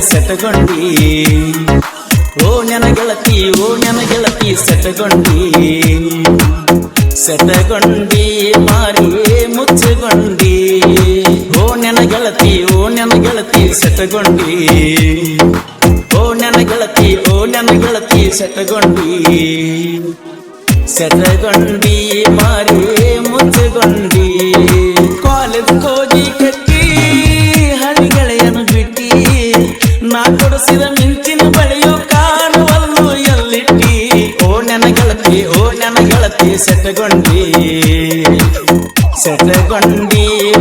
ಸೆಟಗೊಂಡಿ ಓ ನನ್ನ ಗೆಳತಿ ಸೆಟಗೊಂಡಿ ಮಾರಿ ಮುಚ್ಚಗೊಂಡಿ ಓ ನನ್ನ ಗೆಳತಿ ಸೆಟಗೊಂಡಿ ಓ ನನ್ನ ಗೆಳತಿ ಸೆಟಗೊಂಡಿ ಮಾರಿ ಮುಚ್ಚಗೊಂಡಿ ಕಾಲೇಜ್ ಹೋಗಿ ಕಟ್ಟಿ ಹಳ್ಳಿ ಗೆಳೆಯನು ಬಿಟ್ಟಿ ನಾ ಕೊಡಿಸಿದ ಮಿಂಚಿನ ಬಳಿಯು ಕಾಣುವಲ್ಲು ಎಲ್ಲಿಟ್ಟಿ ಓ ನನ್ನ ಗೆಳತಿ ಸೆಟಗೊಂಡಿ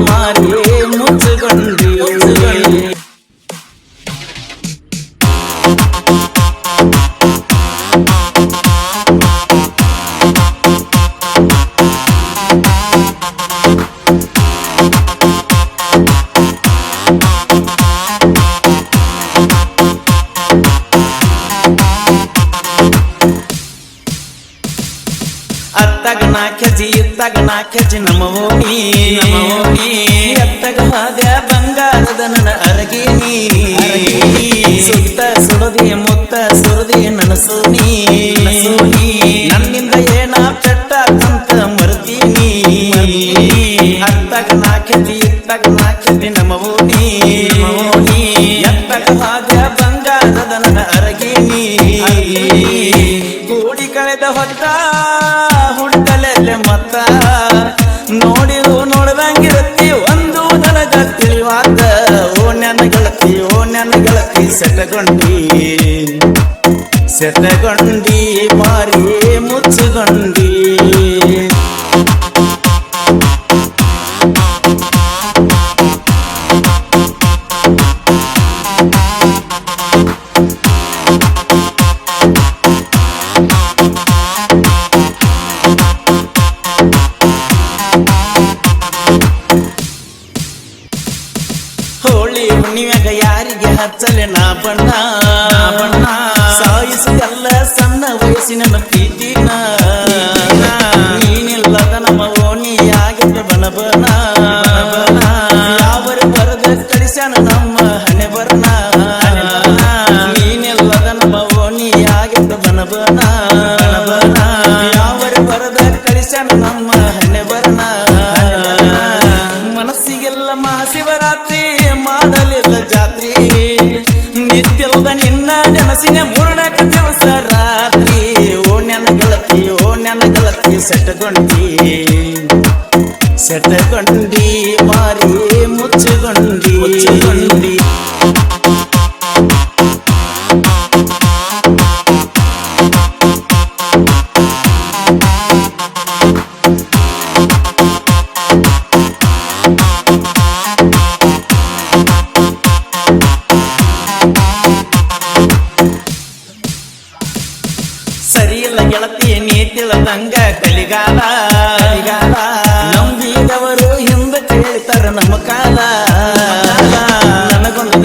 ಮಾರಿ ಮುಚ್ಚಗೊಂಡಿ ಅತ್ತಗ ನಾ ಕೆಜಿ ನಮ್ಮ ಓಣಿ ಅತ್ತಗ ಹಾದ್ಯ ಬಂಗಾರದ ನನ್ನ ಅರಗೇನಿ ಸುತ್ತ ಸುರದಿ ಮುತ್ತ ಸುರದಿ ನನ್ನ ಸೋನಿ ನನ್ನಿಂದ ಏನ ಪೆಟ್ಟ ಕಂತ ಮರ್ತೀನಿ ಅತ್ತಗ ನಾ ಕೆಜಿ ನಮ್ಮ ಓಣಿ ಎತ್ತಗ ಹಾದ್ಯ ಬಂಗಾರದ ನನ್ನ ಅರಗೇನಿ ಕೂಡಿ ಕಳೆದ ಹೊತ್ತ ಹುಡುಕಲೆಲ್ಲ ಮತ್ತ ನೋಡ್ದಂಗಿರತ್ತಿ ಒಂದು ನನಗ ತಿಳಿವಾದ ಓ ನನ್ನ ಗೆಳತಿ ಸೆಟಗೊಂಡಿ ಮಾರಿ ಮುಚ್ಚಗೊಂಡಿ ಹೋಳಿ ಹುಣ್ಣಿಮ್ಯಾಗ ಯಾರಿಗೆ ಹಚ್ಚಲೆ ನಾ ಬಣ್ಣ ಸಾಯಿಸಿದೆಲ್ಲ ಸಣ್ಣ ವಯಸ್ಸಿನ ಪ್ರೀತಿನ ನೀನಿಲ್ಲದ ನಮ್ಮ ಓಣಿ ಆಗಿದ್ದ ಬಣ ಯಾವರು ಬರದ ಕಳಿಸ್ಯಾನ ನಮ್ಮ ಹಣೆ ಬರ್ಣ ನೀನಿಲ್ಲದ ನಮ್ಮ ಓಣಿ ಆಗಿದ್ದ ಬಣ ಯಾವರು ಬರದ ಕಳಿಸ್ಯಾನ ನಮ್ಮ ಹಣೆ ಬರ್ಣ ಮನಸ್ಸಿಗೆಲ್ಲ ಮಹಾಶಿವರಾತ್ರಿ ಮಾಡಲಿಲ್ಲ ಜಾತ್ರಿ ನಿತ್ಯದ ನಿನ್ನ ನೆನಸಿನ ಮೂರ್ಣಕ ದಿವಸ ರಾತ್ರಿ ಓ ನನ್ನ ಗೆಳತಿ ಸೆಟಗೊಂಡಿ ಮಾರಿ ಮುಚ್ಚಗೊಂಡಿ ಸರಿಯಿಲ್ಲ ಗೆಳತಿ ನೀತಿಳದಂಗ ಕಲಿಗಾಲ ನಂಬಿದವರು ಹಿಂದೆ ಕೇಳ್ತಾರ ನಮ್ಮ ಕಾಲ ನಿನಗೊಂದು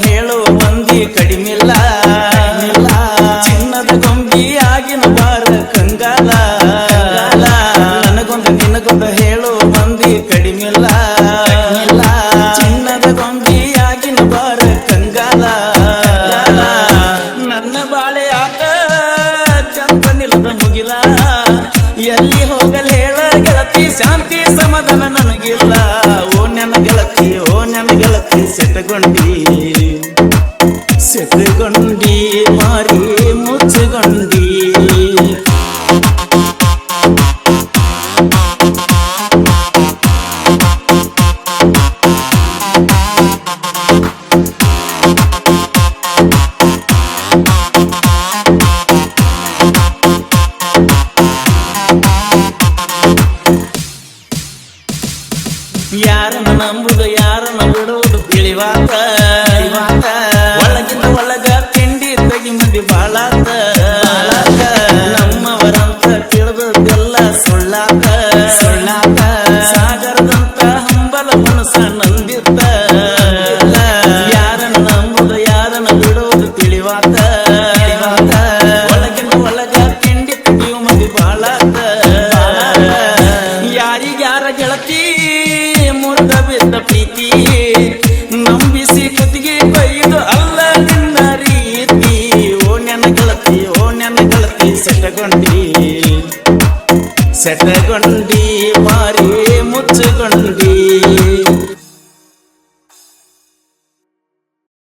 ಹೇಳುವ ಮಂದಿ ಕಡಿಮಿಲ್ಲ ಚಿನ್ನದ ಗೊಂಬಿ ಆಗಿನ ಬಾರ ಕಂಗಾಲ ನಿನಗೊಂದು ಹೇಳುವ ಮಂದಿ ಕಡಿಮಿಲ್ಲ ಚಿನ್ನದ ಗೊಂಬಿ ಆಗಿನ ಬಾರ ಕಂಗಾಲ ನನ್ನ ಬಾಳೆ ಆಟ ಚಂಪನಿಲ್ಲದ ಮುಗಿಲ ಎಲ್ಲಿ ಹೋಗಲ್ ಹೇಳ ಗೆಳತಿ ಶಾಂತಿ ಸಮಾಧಾನ ನನಗಿಲ್ಲ ಓ ನನ್ನ ಗೆಳತಿ ಸೆಟಗೊಂಡಿ ಮಾರಿ ಮುಚ್ಚಗೊಂಡಿ ಯಾರನ್ನ ನಂಬುದು ಯಾರನ್ನ ಬಿಡುವುದು ತಿಳಿವಾದ ಗೆಳತಿ ಸೆಟಗೊಂಡಿ ಮಾರಿ ಮುಚ್ಚಗೊಂಡಿ